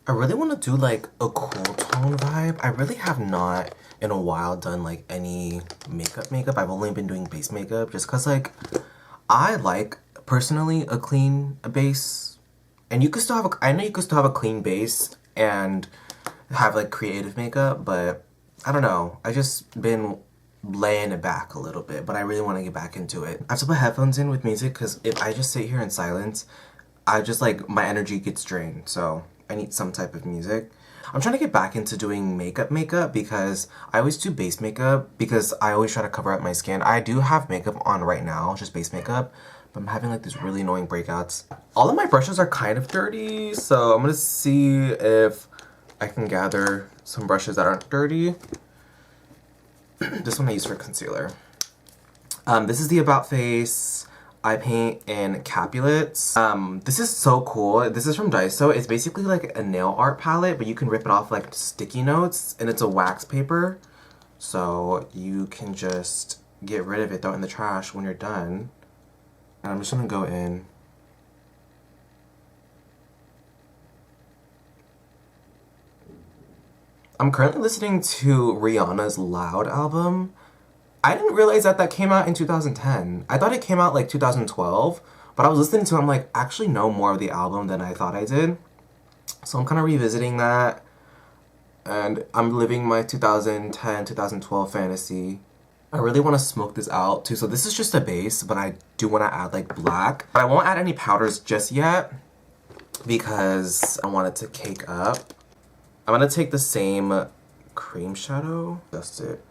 I really want to do like a cool tone vibe. I really have not in a while done like any makeup. I've only been doing base makeup just because like I like personally a clean base. And you could still have I know you could still have a clean base and have like creative makeup, but I don't know. I just been laying it back a little bit, but I really want to get back into it. I have to put headphones in with music because if I just sit here in silence, I just like my energy gets drained. So I need some type of music. I'm trying to get back into doing makeup because I always do base makeup because I always try to cover up my skin. I do have makeup on right now, just base makeup, but I'm having like these really annoying breakouts. All of my brushes are kind of dirty, so I'm gonna see if I can gather some brushes that aren't dirty. This one I use for concealer. This is the About Face eye paint in Capulets. This is so cool. This is from Daiso. It's basically like a nail art palette, but you can rip it off like sticky notes, and it's a wax paper. So you can just get rid of it, throw it in the trash when you're done. And I'm just gonna go in. I'm currently listening to Rihanna's Loud album. I didn't realize that that came out in 2010. I thought it came out like 2012, but I was listening to it, I'm like, I actually know more of the album than I thought I did. So I'm kind of revisiting that, and I'm living my 2010, 2012 fantasy. I really want to smoke this out too, so this is just a base, but I do want to add like black. But I won't add any powders just yet because I want it to cake up. I'm gonna take the same cream shadow, dust it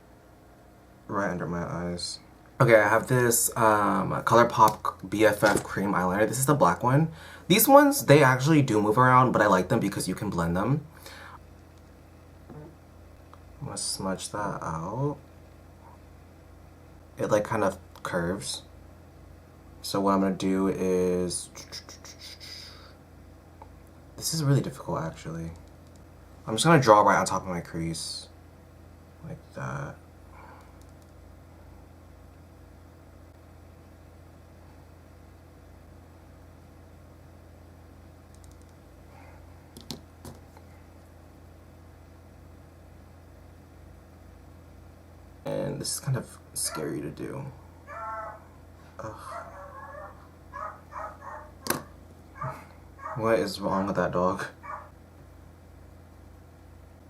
right under my eyes. Okay, I have this ColourPop BFF cream eyeliner. This is the black one. These ones, they actually do move around, but I like them because you can blend them. I'm gonna smudge that out. It like kind of curves. So what I'm gonna do is... This is really difficult actually. I'm just gonna draw right on top of my crease. Like that. And this is kind of scary to do. Ugh. What is wrong with that dog?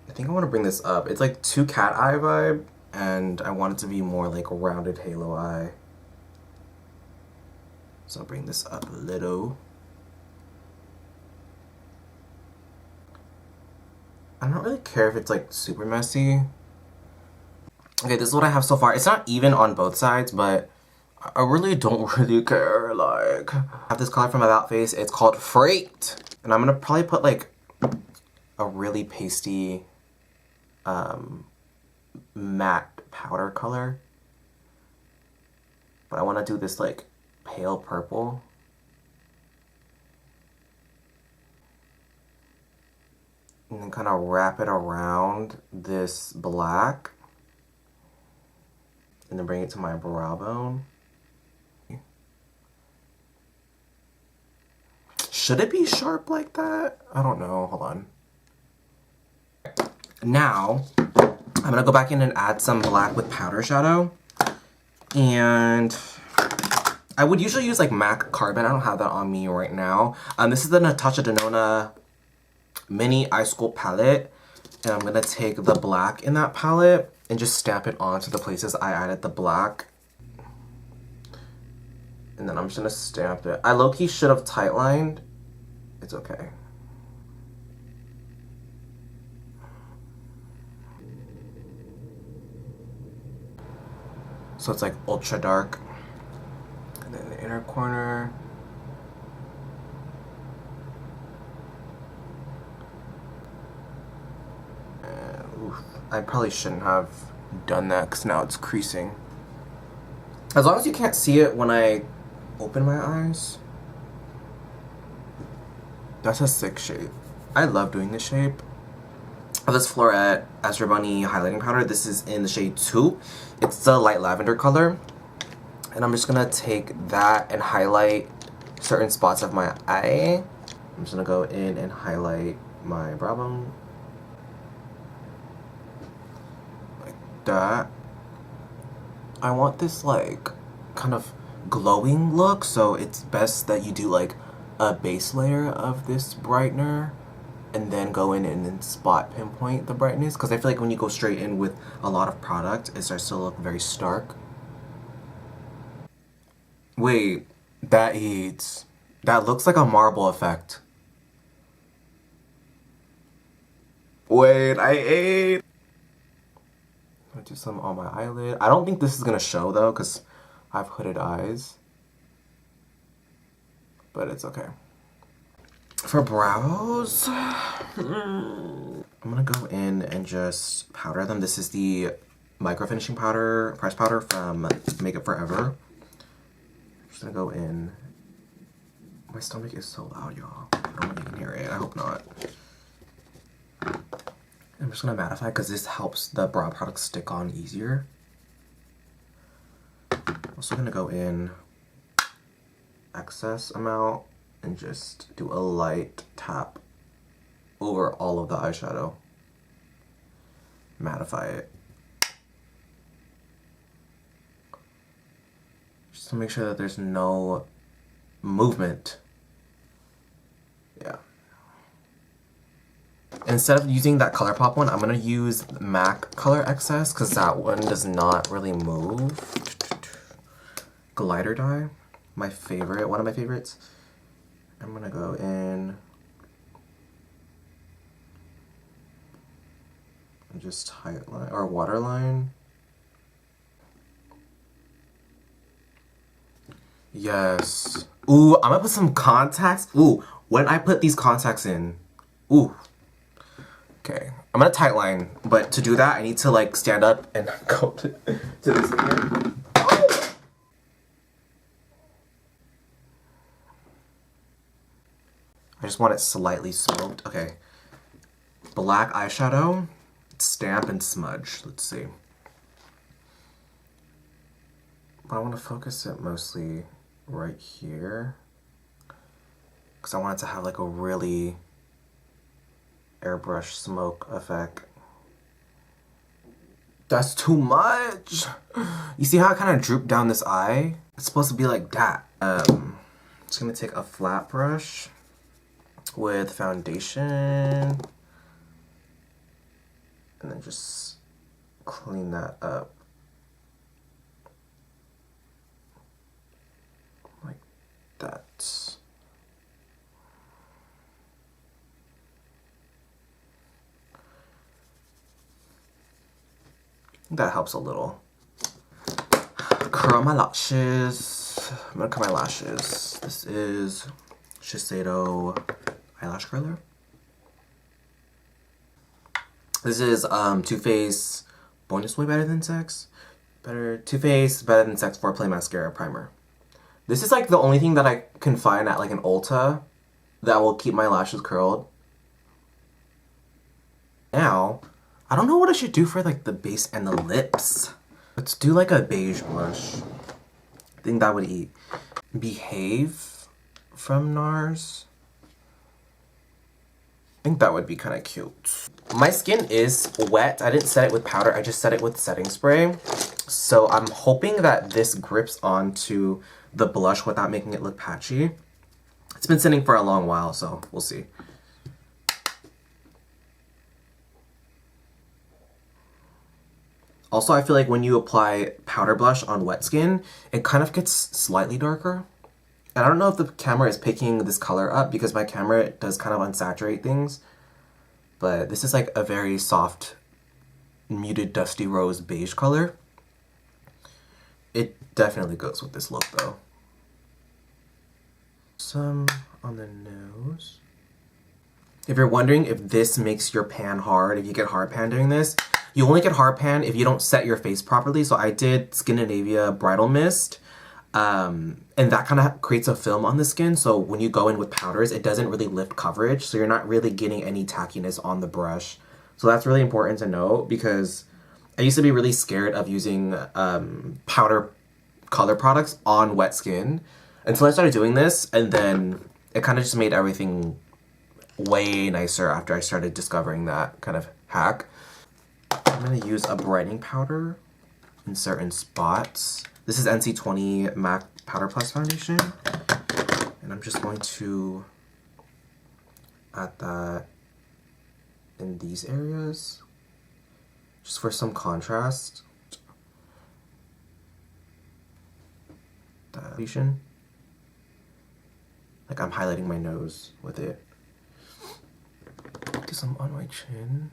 I think I want to bring this up. It's like too cat eye vibe, and I want it to be more like a rounded halo eye. So I'll bring this up a little. I don't really care if it's like super messy. Okay, this is what I have so far. It's not even on both sides, but I really don't really care. Like, I have this color from About Face. It's called Freight. And I'm gonna probably put like a really pasty matte powder color. But I want to do this like pale purple. And then kind of wrap it around this black. And then bring it to my brow bone. Should it be sharp like that? I don't know. Hold on. Now, I'm gonna go back in and add some black with powder shadow. And I would usually use like MAC Carbon. I don't have that on me right now. This is the Natasha Denona Mini Eye Sculpt palette. And I'm gonna take the black in that palette and just stamp it onto the places I added the black. And then I'm just gonna stamp it. I low-key should have tightlined. It's okay. So it's like ultra dark. And then the inner corner. Oof, I probably shouldn't have done that because now it's creasing. As long as you can't see it when I open my eyes. That's a sick shape. I love doing this shape. I have this Floret Astro Bunny highlighting powder. This is in the shade 2. It's the light lavender color. And I'm just gonna take that and highlight certain spots of my eye. I'm just gonna go in and highlight my brow bone. Like that. I want this like kind of glowing look, so it's best that you do like a base layer of this brightener and then go in and then spot pinpoint the brightness, because I feel like when you go straight in with a lot of product, it starts to look very stark. Wait, that eats. That looks like a marble effect. Wait, I ate. I'll do some on my eyelid. I don't think this is gonna show though, because I have hooded eyes. But it's okay. For brows, I'm gonna go in and just powder them. This is the micro finishing powder, press powder from Makeup Forever. I'm just gonna go in. My stomach is so loud, y'all. I don't know if you can hear it. I hope not. I'm just gonna mattify because this helps the brow product stick on easier. Also gonna go in excess amount and just do a light tap over all of the eyeshadow. Mattify it. Just to make sure that there's no movement. Yeah. Instead of using that ColourPop one, I'm gonna use MAC Color Excess because that one does not really move. Glider dye, my favorite, one of my favorites. I'm gonna go in and just tightline or waterline. Yes. Ooh, I'm gonna put some contacts. Ooh, when I put these contacts in, ooh. Okay, I'm gonna tightline, but to do that, I need to like stand up and go to this again. Oh! I just want it slightly smoked. Okay. Black eyeshadow, stamp and smudge. Let's see. But I want to focus it mostly right here, because I want it to have like a really airbrush smoke effect. That's too much. You see how I kind of drooped down this eye? It's supposed to be like that. Just gonna take a flat brush with foundation and then just clean that up. Like that. That helps a little. Curl my lashes. I'm gonna curl my lashes. This is Shiseido eyelash curler. This is Too Faced Bonus Way Better Than Sex. Too Faced Better Than Sex Foreplay Mascara Primer. This is like the only thing that I can find at like an Ulta that will keep my lashes curled. Now, I don't know what I should do for like the base and the lips. Let's do like a beige blush. I think that would eat. Behave from NARS. I think that would be kind of cute. My skin is wet. I didn't set it with powder. I just set it with setting spray. So I'm hoping that this grips onto the blush without making it look patchy. It's been sitting for a long while, so we'll see. Also, I feel like when you apply powder blush on wet skin, it kind of gets slightly darker. And I don't know if the camera is picking this color up because my camera does kind of unsaturate things. But this is like a very soft, muted dusty rose beige color. It definitely goes with this look though. Some on the nose. If you're wondering if this makes your pan hard, if you get hard pan doing this, you only get hard pan if you don't set your face properly. So I did Skindinavia Bridal Mist, and that kind of creates a film on the skin. So when you go in with powders, it doesn't really lift coverage. So you're not really getting any tackiness on the brush. So that's really important to know because I used to be really scared of using powder color products on wet skin until I started doing this, and then it kind of just made everything way nicer after I started discovering that kind of hack. I'm gonna use a brightening powder in certain spots. This is NC20 MAC Powder Plus Foundation. And I'm just going to add that in these areas, just for some contrast. That foundation. Like I'm highlighting my nose with it. Do some on my chin.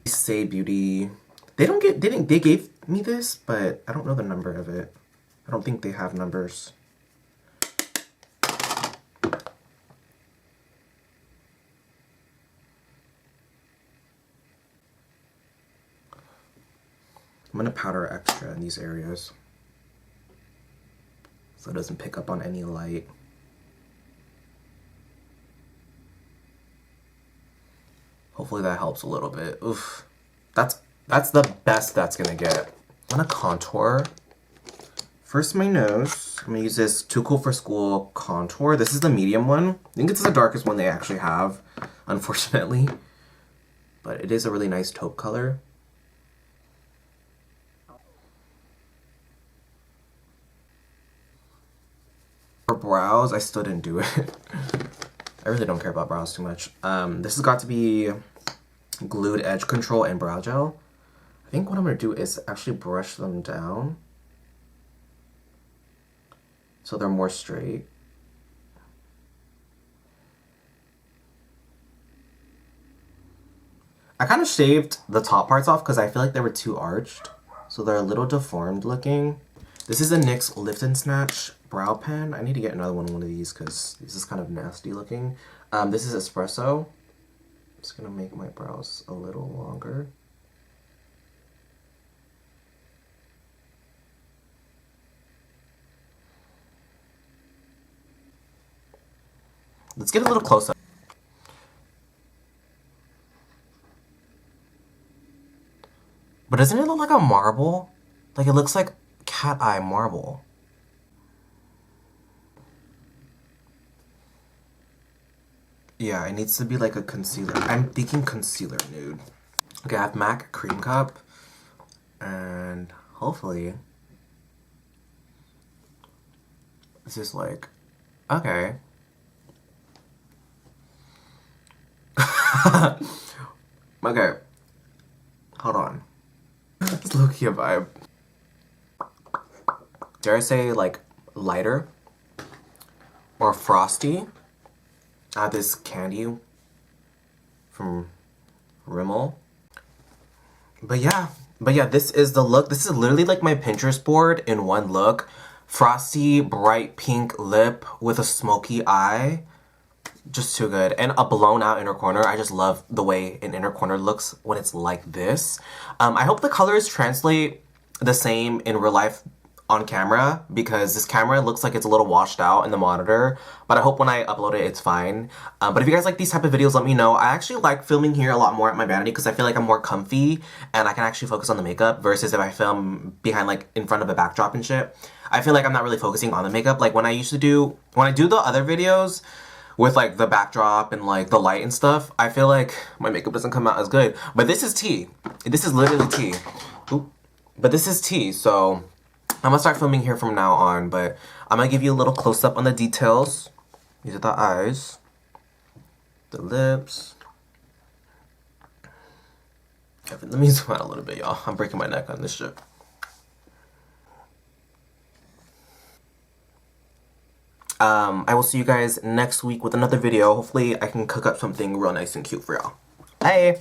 Say Beauty. They gave me this, but I don't know the number of it. I don't think they have numbers. I'm gonna powder extra in these areas so it doesn't pick up on any light. Hopefully that helps a little bit. Oof. That's the best that's gonna get. I'm gonna contour. First my nose. I'm gonna use this Too Cool for School contour. This is the medium one. I think it's the darkest one they actually have, unfortunately. But it is a really nice taupe color. For brows, I still didn't do it. I really don't care about brows too much. This has got to be Glued Edge Control and Brow Gel. I think what I'm gonna do is actually brush them down so they're more straight. I kind of shaved the top parts off because I feel like they were too arched, so they're a little deformed looking. This is a NYX Lift and Snatch brow pen. I need to get another one of these because this is kind of nasty looking. This is Espresso. I'm just gonna make my brows a little longer. Let's get a little closer. But doesn't it look like a marble? Like it looks like cat eye marble. Yeah, it needs to be like a concealer. I'm thinking concealer nude. Okay, I have MAC Cream Cup. And hopefully this is like, okay. Okay, hold on. It's low-key a vibe. Dare I say like lighter or frosty? I have this candy from Rimmel. But yeah, this is the look. This is literally like my Pinterest board in one look. Frosty, bright pink lip with a smoky eye. Just too good. And a blown out inner corner. I just love the way an inner corner looks when it's like this. I hope the colors translate the same in real life on camera, because this camera looks like it's a little washed out in the monitor, but I hope when I upload it it's fine. But if you guys like these type of videos, let me know. I actually like filming here a lot more at my vanity because I feel like I'm more comfy and I can actually focus on the makeup versus if I film behind like in front of a backdrop and shit. I feel like I'm not really focusing on the makeup like when I do the other videos with like the backdrop and like the light and stuff. I feel like my makeup doesn't come out as good. But this is tea. This is literally tea. Oop. But this is tea, so I'm gonna start filming here from now on, but I'm gonna give you a little close-up on the details. These are the eyes, the lips. Let me zoom out a little bit, y'all. I'm breaking my neck on this shit. I will see you guys next week with another video. Hopefully I can cook up something real nice and cute for y'all. Bye!